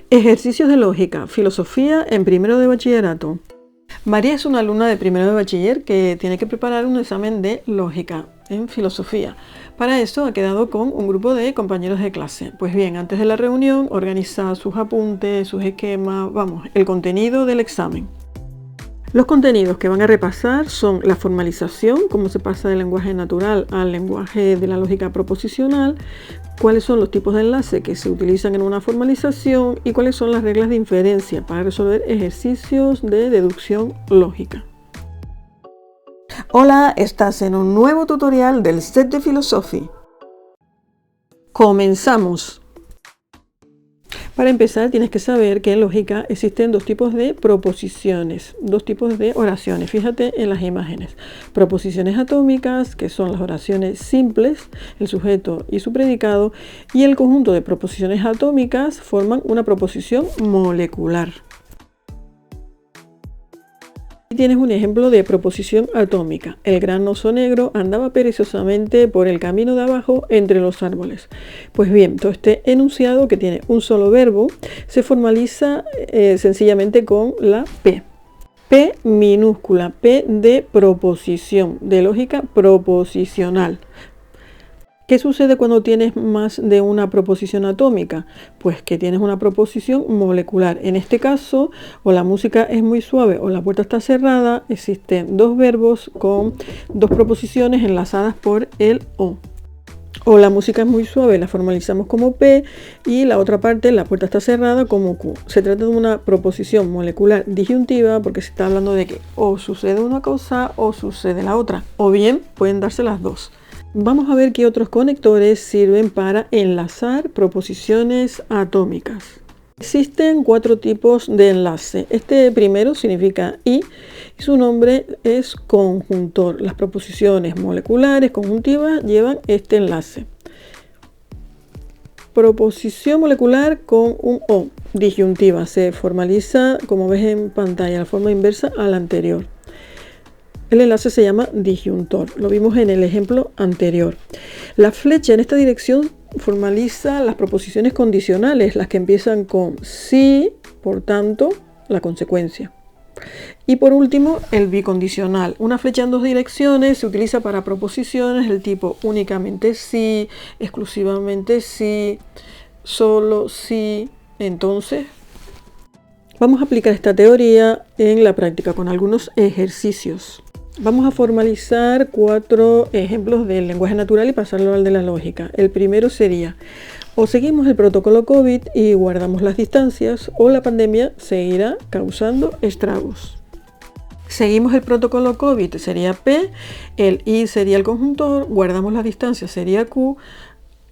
Ejercicios de lógica, filosofía en primero de bachillerato. María es una alumna de primero de bachiller que tiene que preparar un examen de lógica en filosofía. Para eso ha quedado con un grupo de compañeros de clase. Pues bien, antes de la reunión organiza sus apuntes, sus esquemas, el contenido del examen. Los contenidos que van a repasar son la formalización, cómo se pasa del lenguaje natural al lenguaje de la lógica proposicional, cuáles son los tipos de enlace que se utilizan en una formalización y cuáles son las reglas de inferencia para resolver ejercicios de deducción lógica. Hola, estás en un nuevo tutorial del set de Philosophy. Comenzamos. Para empezar, tienes que saber que en lógica existen dos tipos de proposiciones, dos tipos de oraciones. Fíjate en las imágenes. Proposiciones atómicas, que son las oraciones simples, el sujeto y su predicado, y el conjunto de proposiciones atómicas forman una proposición molecular. Aquí tienes un ejemplo de proposición atómica. El gran oso negro andaba perezosamente por el camino de abajo entre los árboles. Pues bien, todo este enunciado, que tiene un solo verbo, se formaliza sencillamente con la P. P minúscula, P de proposición, de lógica proposicional. ¿Qué sucede cuando tienes más de una proposición atómica? Pues que tienes una proposición molecular. En este caso, o la música es muy suave o la puerta está cerrada, existen dos verbos con dos proposiciones enlazadas por el O. O la música es muy suave, la formalizamos como P, y la otra parte, la puerta está cerrada, como Q. Se trata de una proposición molecular disyuntiva porque se está hablando de que o sucede una cosa o sucede la otra. O bien pueden darse las dos. Vamos a ver qué otros conectores sirven para enlazar proposiciones atómicas. Existen 4 tipos de enlace. Este primero significa y su nombre es conjuntor. Las proposiciones moleculares conjuntivas llevan este enlace. Proposición molecular con un O, disyuntiva. Se formaliza, como ves en pantalla, la forma inversa a la anterior. El enlace se llama disyuntor, lo vimos en el ejemplo anterior. La flecha en esta dirección formaliza las proposiciones condicionales, las que empiezan con sí, por tanto, la consecuencia. Y por último, el bicondicional. Una flecha en dos direcciones se utiliza para proposiciones del tipo únicamente sí, exclusivamente sí, solo sí. Entonces, vamos a aplicar esta teoría en la práctica con algunos ejercicios. Vamos a formalizar 4 ejemplos del lenguaje natural y pasarlo al de la lógica. El primero sería: o seguimos el protocolo COVID y guardamos las distancias, o la pandemia seguirá causando estragos. Seguimos el protocolo COVID sería P, el I sería el conjuntor, guardamos las distancias sería Q,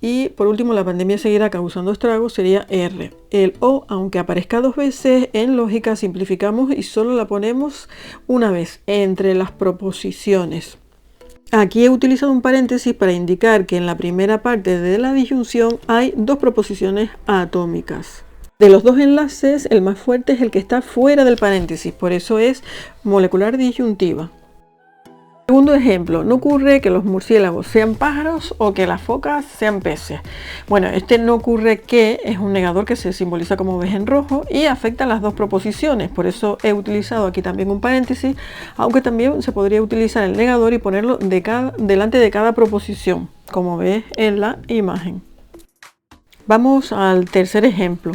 y por último, la pandemia seguirá causando estragos sería R. El O, aunque aparezca 2 veces, en lógica simplificamos y solo la ponemos una vez entre las proposiciones. Aquí he utilizado un paréntesis para indicar que en la primera parte de la disyunción hay 2 proposiciones atómicas. De los 2 enlaces, el más fuerte es el que está fuera del paréntesis, por eso es molecular disyuntiva. Segundo ejemplo, no ocurre que los murciélagos sean pájaros o que las focas sean peces. Bueno, este no ocurre que es un negador que se simboliza como ves en rojo y afecta a las 2 proposiciones. Por eso he utilizado aquí también un paréntesis, aunque también se podría utilizar el negador y ponerlo delante de cada proposición, como ves en la imagen. Vamos al tercer ejemplo.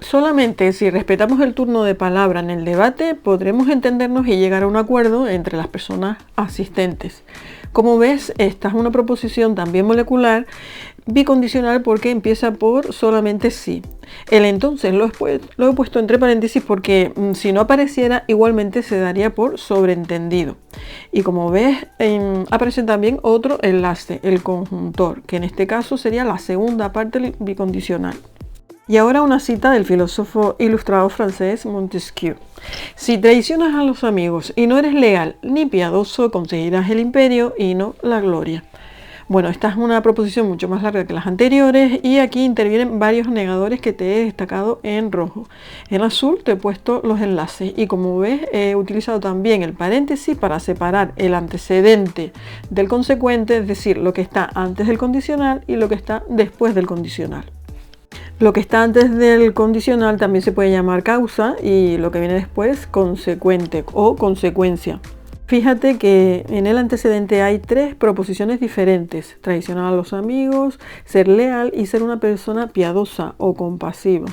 Solamente si respetamos el turno de palabra en el debate podremos entendernos y llegar a un acuerdo entre las personas asistentes. Como ves, esta es una proposición también molecular, bicondicional porque empieza por solamente sí. El entonces lo he puesto entre paréntesis porque si no apareciera igualmente se daría por sobreentendido. Y como ves, aparece también otro enlace, el conjuntor, que en este caso sería la segunda parte del bicondicional. Y ahora una cita del filósofo ilustrado francés Montesquieu. Si traicionas a los amigos y no eres leal ni piadoso, conseguirás el imperio y no la gloria. Bueno, esta es una proposición mucho más larga que las anteriores y aquí intervienen varios negadores que te he destacado en rojo. En azul te he puesto los enlaces y como ves he utilizado también el paréntesis para separar el antecedente del consecuente, es decir, lo que está antes del condicional y lo que está después del condicional. Lo que está antes del condicional también se puede llamar causa y lo que viene después consecuente o consecuencia. Fíjate que en el antecedente hay 3 proposiciones diferentes: traicionar a los amigos, ser leal y ser una persona piadosa o compasiva.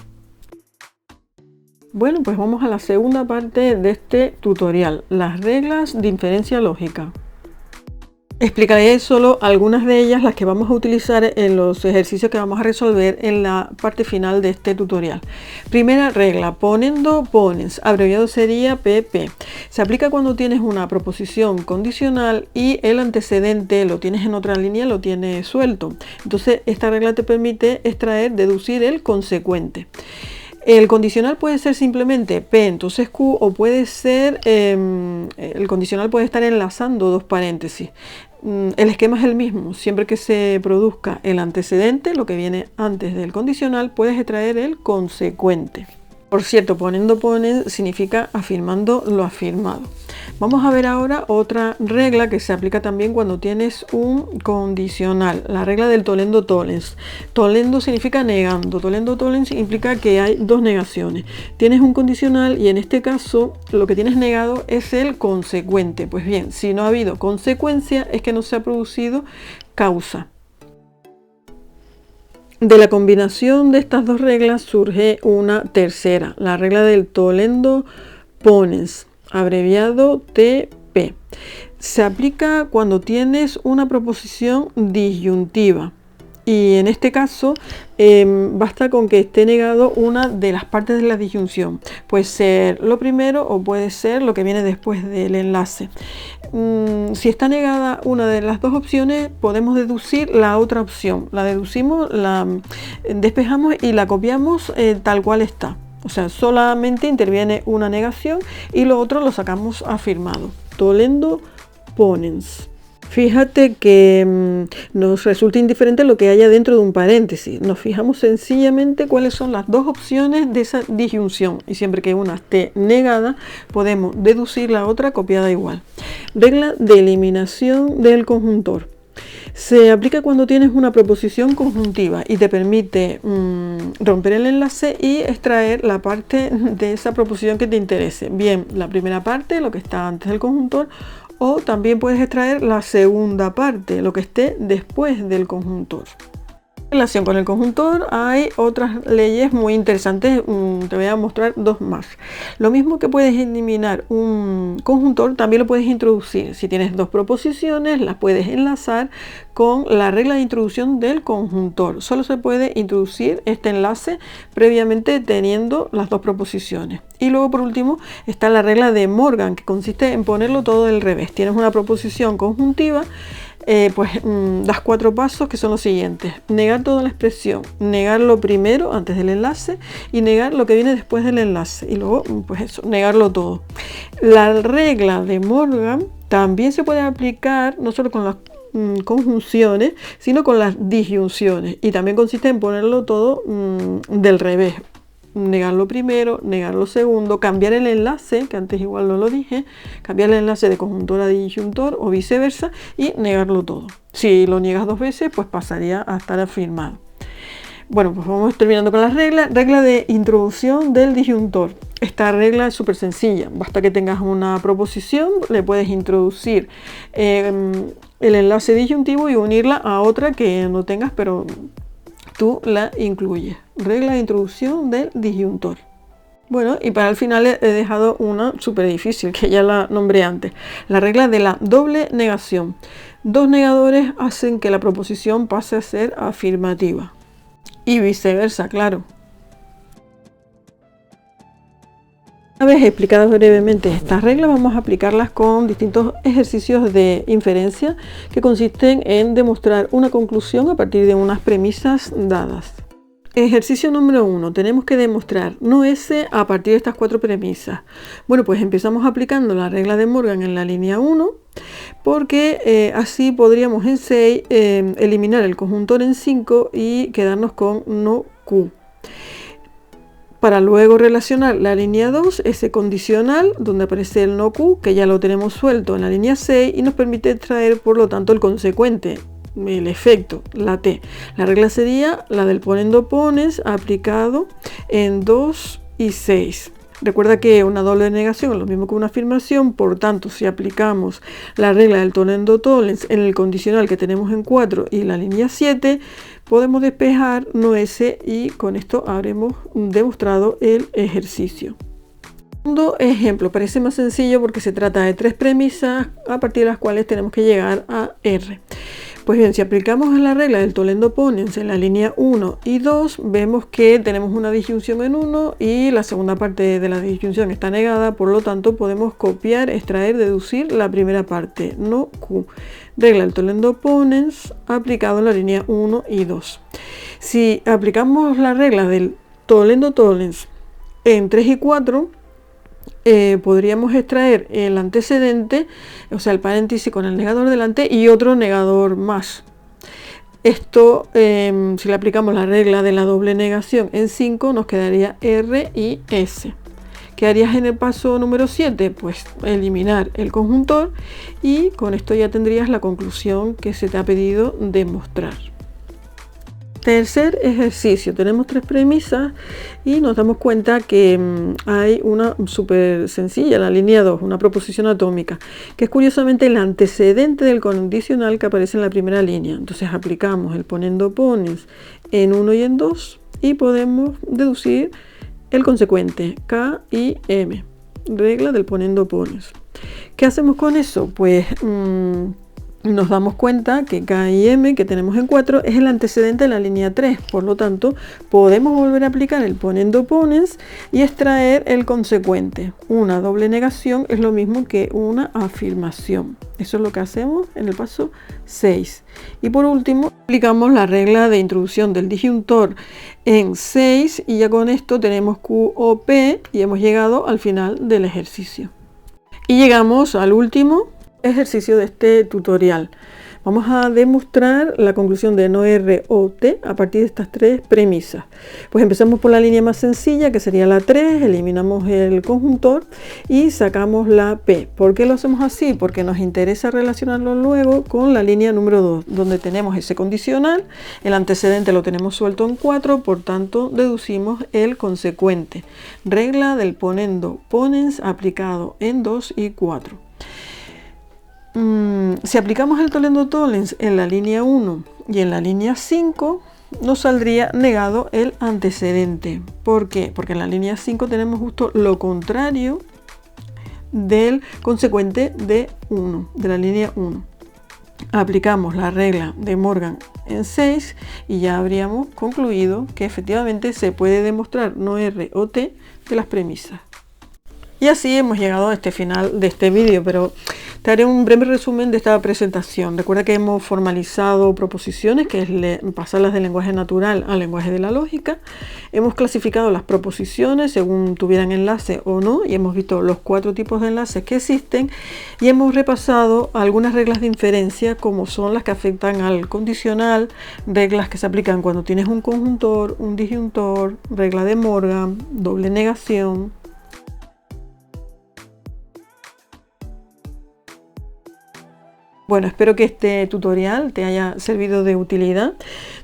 Bueno, pues vamos a la segunda parte de este tutorial, las reglas de inferencia lógica. Explicaré solo algunas de ellas, las que vamos a utilizar en los ejercicios que vamos a resolver en la parte final de este tutorial. Primera regla, ponendo, ponens, abreviado sería PP. Se aplica cuando tienes una proposición condicional y el antecedente lo tienes en otra línea, lo tienes suelto. Entonces esta regla te permite extraer, deducir el consecuente. El condicional puede ser simplemente P, entonces Q, o puede ser, el condicional puede estar enlazando 2 paréntesis. El esquema es el mismo, siempre que se produzca el antecedente, lo que viene antes del condicional, puedes extraer el consecuente. Por cierto, ponendo, ponen significa afirmando lo afirmado. Vamos a ver ahora otra regla que se aplica también cuando tienes un condicional, la regla del tollendo tollens. Tollendo significa negando, tollendo tollens implica que hay 2 negaciones. Tienes un condicional y en este caso lo que tienes negado es el consecuente. Pues bien, si no ha habido consecuencia es que no se ha producido causa. De la combinación de estas 2 reglas surge una tercera, la regla del tollendo ponens, abreviado TP. Se aplica cuando tienes una proposición disyuntiva y en este caso basta con que esté negado una de las partes de la disyunción. Puede ser lo primero o puede ser lo que viene después del enlace. Si está negada una de las 2 opciones, podemos deducir la otra opción. La deducimos, la despejamos y la copiamos tal cual está. O sea, solamente interviene una negación y lo otro lo sacamos afirmado. Tollendo ponens. Fíjate que nos resulta indiferente lo que haya dentro de un paréntesis. Nos fijamos sencillamente cuáles son las 2 opciones de esa disyunción. Y siempre que una esté negada, podemos deducir la otra copiada igual. Regla de eliminación del conjuntor. Se aplica cuando tienes una proposición conjuntiva y te permite romper el enlace y extraer la parte de esa proposición que te interese. Bien, la primera parte, lo que está antes del conjuntor, o también puedes extraer la segunda parte, lo que esté después del conjuntor. En relación con el conjuntor hay otras leyes muy interesantes, te voy a mostrar 2 más. Lo mismo que puedes eliminar un conjuntor, también lo puedes introducir. Si tienes 2 proposiciones, las puedes enlazar con la regla de introducción del conjuntor. Solo se puede introducir este enlace previamente teniendo las 2 proposiciones. Y luego por último está la regla de Morgan, que consiste en ponerlo todo del revés. Tienes una proposición conjuntiva, das 4 pasos que son los siguientes: negar toda la expresión, negar lo primero antes del enlace y negar lo que viene después del enlace y luego pues eso, negarlo todo. La regla de Morgan también se puede aplicar no solo con las conjunciones, sino con las disyunciones, y también consiste en ponerlo todo del revés. Negar lo primero, negar lo segundo, cambiar el enlace, que antes igual no lo dije, cambiar el enlace de conjuntor a disyuntor o viceversa y negarlo todo. Si lo niegas 2 veces, pues pasaría a estar afirmado. Bueno, pues vamos terminando con las reglas. Regla de introducción del disyuntor. Esta regla es súper sencilla. Basta que tengas una proposición, le puedes introducir el enlace disyuntivo y unirla a otra que no tengas, pero tú la incluyes. Regla de introducción del disyuntor. Bueno, y para el final he dejado una súper difícil, que ya la nombré antes. La regla de la doble negación. 2 negadores hacen que la proposición pase a ser afirmativa. Y viceversa, claro. Una vez explicadas brevemente estas reglas, vamos a aplicarlas con distintos ejercicios de inferencia que consisten en demostrar una conclusión a partir de unas premisas dadas. Ejercicio número 1. Tenemos que demostrar no S a partir de estas 4 premisas. Bueno, pues empezamos aplicando la regla de Morgan en la línea 1, porque así podríamos en 6 eliminar el conjuntor en 5 y quedarnos con no Q. Para luego relacionar la línea 2, ese condicional, donde aparece el no Q, que ya lo tenemos suelto en la línea 6, y nos permite extraer, por lo tanto, el consecuente. el efecto, la T. La regla sería la del ponendo ponens aplicado en 2 y 6. Recuerda que una doble negación es lo mismo que una afirmación, por tanto, si aplicamos la regla del tonendo tollens en el condicional que tenemos en 4 y la línea 7, podemos despejar no ese y con esto habremos demostrado el ejercicio. Segundo ejemplo, parece más sencillo porque se trata de 3 premisas a partir de las cuales tenemos que llegar a R. Pues bien, si aplicamos la regla del tollendo ponens en la línea 1 y 2, vemos que tenemos una disyunción en 1 y la segunda parte de la disyunción está negada, por lo tanto podemos copiar, extraer, deducir la primera parte, no Q. Regla del tollendo ponens aplicado en la línea 1 y 2. Si aplicamos la regla del tollendo tollens en 3 y 4, podríamos extraer el antecedente, o sea el paréntesis con el negador delante y otro negador más. Esto, si le aplicamos la regla de la doble negación en 5, nos quedaría R y S. ¿Qué harías en el paso número 7? Pues eliminar el conjuntor y con esto ya tendrías la conclusión que se te ha pedido demostrar. Tercer ejercicio, tenemos 3 premisas y nos damos cuenta que hay una súper sencilla, la línea 2, una proposición atómica, que es curiosamente el antecedente del condicional que aparece en la primera línea. Entonces aplicamos el ponendo ponens en 1 y en 2 y podemos deducir el consecuente, K y M, regla del ponendo ponens. ¿Qué hacemos con eso? Pues nos damos cuenta que K y M que tenemos en 4 es el antecedente de la línea 3, por lo tanto podemos volver a aplicar el ponendo ponens y extraer el consecuente. Una doble negación es lo mismo que una afirmación. Eso es lo que hacemos en el paso 6. Y por último aplicamos la regla de introducción del disyuntor en 6 y ya con esto tenemos Q o P y hemos llegado al final del ejercicio. Y llegamos al último ejercicio de este tutorial. Vamos a demostrar la conclusión de no R o T a partir de estas 3 premisas. Pues empezamos por la línea más sencilla, que sería la 3, eliminamos el conjuntor y sacamos la P. ¿Por qué lo hacemos así? Porque nos interesa relacionarlo luego con la línea número 2, donde tenemos ese condicional, el antecedente lo tenemos suelto en 4, por tanto deducimos el consecuente. Regla del ponendo ponens aplicado en 2 y 4. Si aplicamos el tollendo tollens en la línea 1 y en la línea 5, nos saldría negado el antecedente. ¿Por qué? Porque en la línea 5 tenemos justo lo contrario del consecuente de 1, de la línea 1. Aplicamos la regla de Morgan en 6 y ya habríamos concluido que efectivamente se puede demostrar no R o T de las premisas. Y así hemos llegado a este final de este vídeo, pero te haré un breve resumen de esta presentación. Recuerda que hemos formalizado proposiciones, que es pasarlas del lenguaje natural al lenguaje de la lógica. Hemos clasificado las proposiciones según tuvieran enlace o no, y hemos visto los 4 tipos de enlaces que existen. Y hemos repasado algunas reglas de inferencia, como son las que afectan al condicional, reglas que se aplican cuando tienes un conjuntor, un disyuntor, regla de Morgan, doble negación. Bueno, espero que este tutorial te haya servido de utilidad,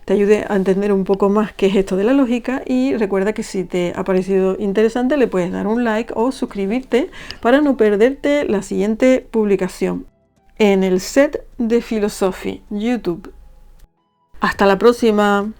te ayude a entender un poco más qué es esto de la lógica y recuerda que si te ha parecido interesante le puedes dar un like o suscribirte para no perderte la siguiente publicación en el set de Philosophy YouTube. Hasta la próxima.